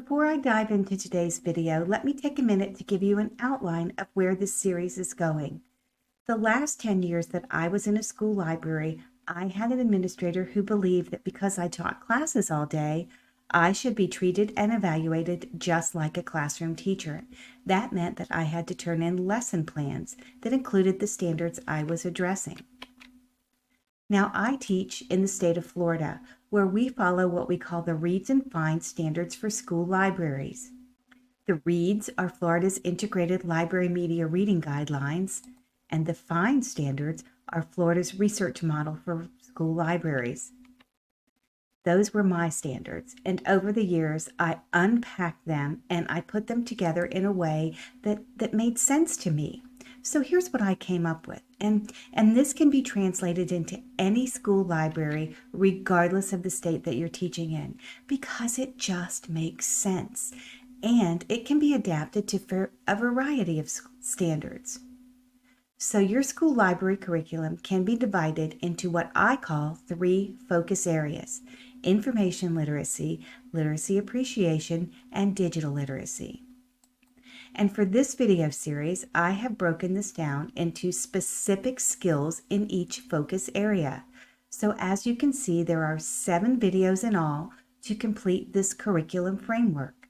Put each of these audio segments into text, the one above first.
Before I dive into today's video, let me take a minute to give you an outline of where this series is going. The last 10 years that I was in a school library, I had an administrator who believed that because I taught classes all day, I should be treated and evaluated just like a classroom teacher. That meant that I had to turn in lesson plans that included the standards I was addressing. Now, I teach in the state of Florida, where we follow what we call the Reads and Finds standards for school libraries. The Reads are Florida's integrated library media reading guidelines, and the Finds standards are Florida's research model for school libraries. Those were my standards, and over the years, I unpacked them and I put them together in a way that made sense to me. So here's what I came up with, and this can be translated into any school library, regardless of the state that you're teaching in, because it just makes sense, and it can be adapted to a variety of standards. So your school library curriculum can be divided into what I call 3 focus areas: information literacy, literacy appreciation, and digital literacy. And for this video series, I have broken this down into specific skills in each focus area. So as you can see, there are 7 videos in all to complete this curriculum framework.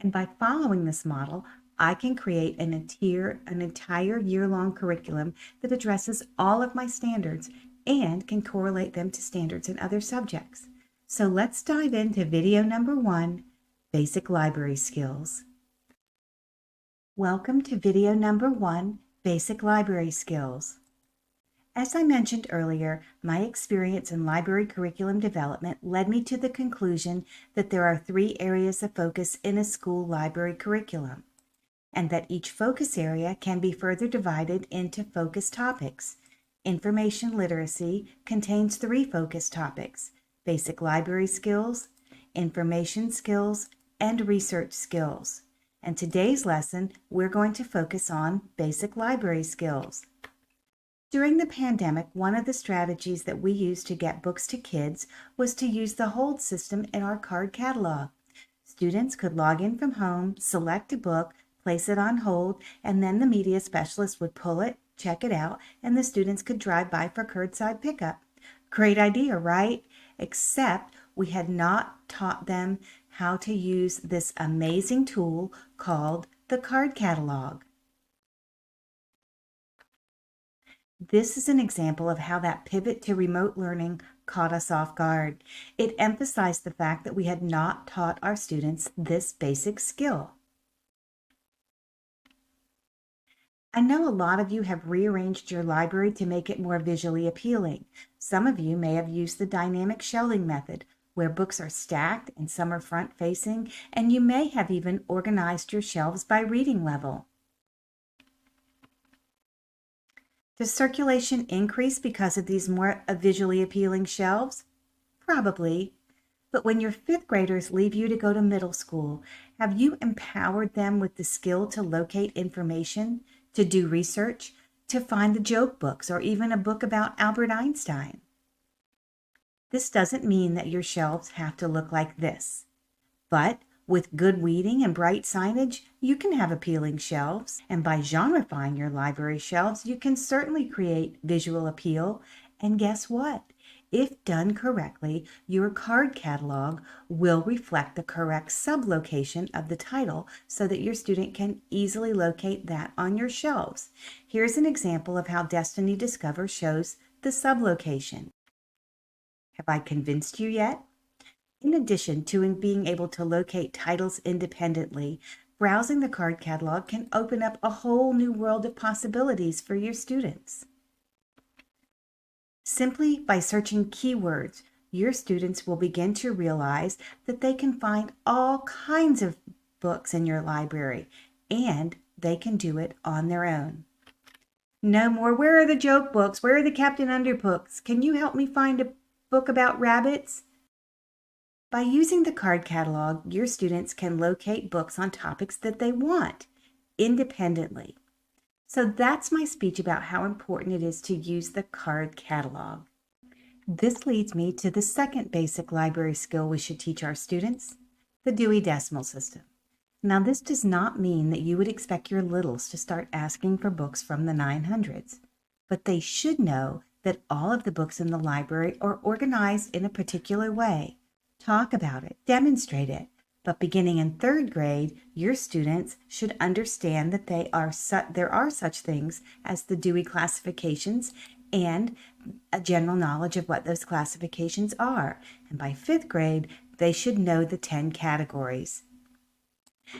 And by following this model, I can create an entire year-long curriculum that addresses all of my standards and can correlate them to standards in other subjects. So let's dive into video number 1, Basic Library Skills. Welcome to video number 1, Basic Library Skills. As I mentioned earlier, my experience in library curriculum development led me to the conclusion that there are 3 areas of focus in a school library curriculum, and that each focus area can be further divided into focus topics. Information literacy contains 3 focus topics: basic library skills, information skills, and research skills. And today's lesson, we're going to focus on basic library skills. During the pandemic, one of the strategies that we used to get books to kids was to use the hold system in our card catalog. Students could log in from home, select a book, place it on hold, and then the media specialist would pull it, check it out, and the students could drive by for curbside pickup. Great idea, right? Except we had not taught them how to use this amazing tool called the card catalog. This is an example of how that pivot to remote learning caught us off guard. It emphasized the fact that we had not taught our students this basic skill. I know a lot of you have rearranged your library to make it more visually appealing. Some of you may have used the dynamic shelving method, where books are stacked and some are front-facing, and you may have even organized your shelves by reading level. Does circulation increase because of these more visually appealing shelves? Probably. But when your 5th graders leave you to go to middle school, have you empowered them with the skill to locate information, to do research, to find the joke books, or even a book about Albert Einstein? This doesn't mean that your shelves have to look like this, but with good weeding and bright signage, you can have appealing shelves, and by genrifying your library shelves, you can certainly create visual appeal. And guess what? If done correctly, your card catalog will reflect the correct sublocation of the title so that your student can easily locate that on your shelves. Here's an example of how Destiny Discover shows the sublocation. Have I convinced you yet? In addition to being able to locate titles independently, browsing the card catalog can open up a whole new world of possibilities for your students. Simply by searching keywords, your students will begin to realize that they can find all kinds of books in your library, and they can do it on their own. No more, where are the joke books? Where are the Captain Underbooks? Can you help me find a book about rabbits? By using the card catalog, your students can locate books on topics that they want independently. So that's my speech about how important it is to use the card catalog. This leads me to the second basic library skill we should teach our students, The Dewey Decimal System. Now, this does not mean that you would expect your littles to start asking for books from the 900s, but they should know that all of the books in the library are organized in a particular way. Talk about it, demonstrate it. But beginning in third grade, your students should understand that there are such things as the Dewey classifications and a general knowledge of what those classifications are. And by fifth grade, they should know the 10 categories.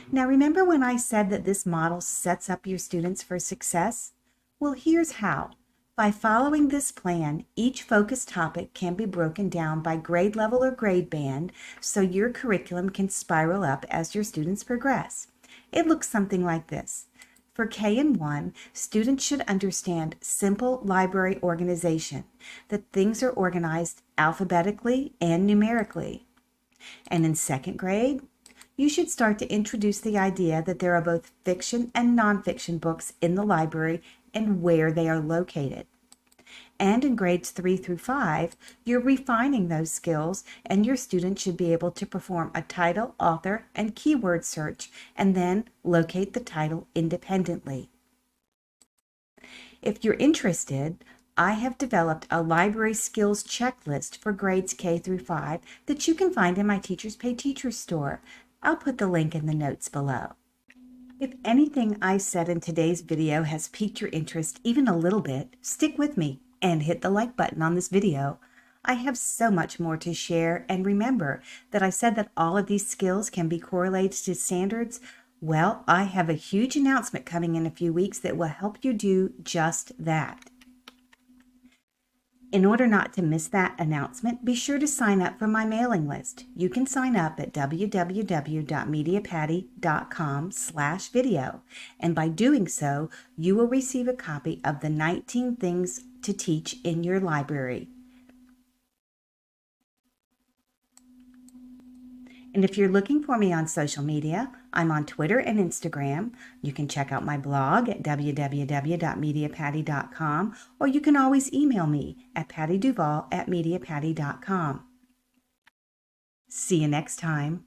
Now, remember when I said that this model sets up your students for success? Well, here's how. By following this plan, each focus topic can be broken down by grade level or grade band so your curriculum can spiral up as your students progress. It looks something like this. For K and 1, students should understand simple library organization, that things are organized alphabetically and numerically. And in second grade, you should start to introduce the idea that there are both fiction and nonfiction books in the library and where they are located. And in grades 3 through 5, you're refining those skills, and your students should be able to perform a title, author, and keyword search, and then locate the title independently. If you're interested, I have developed a library skills checklist for grades K through 5 that you can find in my Teachers Pay Teachers store. I'll put the link in the notes below. If anything I said in today's video has piqued your interest even a little bit, stick with me and hit the like button on this video. I have so much more to share, and remember that I said that all of these skills can be correlated to standards. Well, I have a huge announcement coming in a few weeks that will help you do just that. In order not to miss that announcement, be sure to sign up for my mailing list. You can sign up at www.mediapatty.com/video, and by doing so, you will receive a copy of the 19 things to teach in your library. And if you're looking for me on social media, I'm on Twitter and Instagram. You can check out my blog at www.mediapatty.com, or you can always email me at pattyduval@mediapatty.com. See you next time.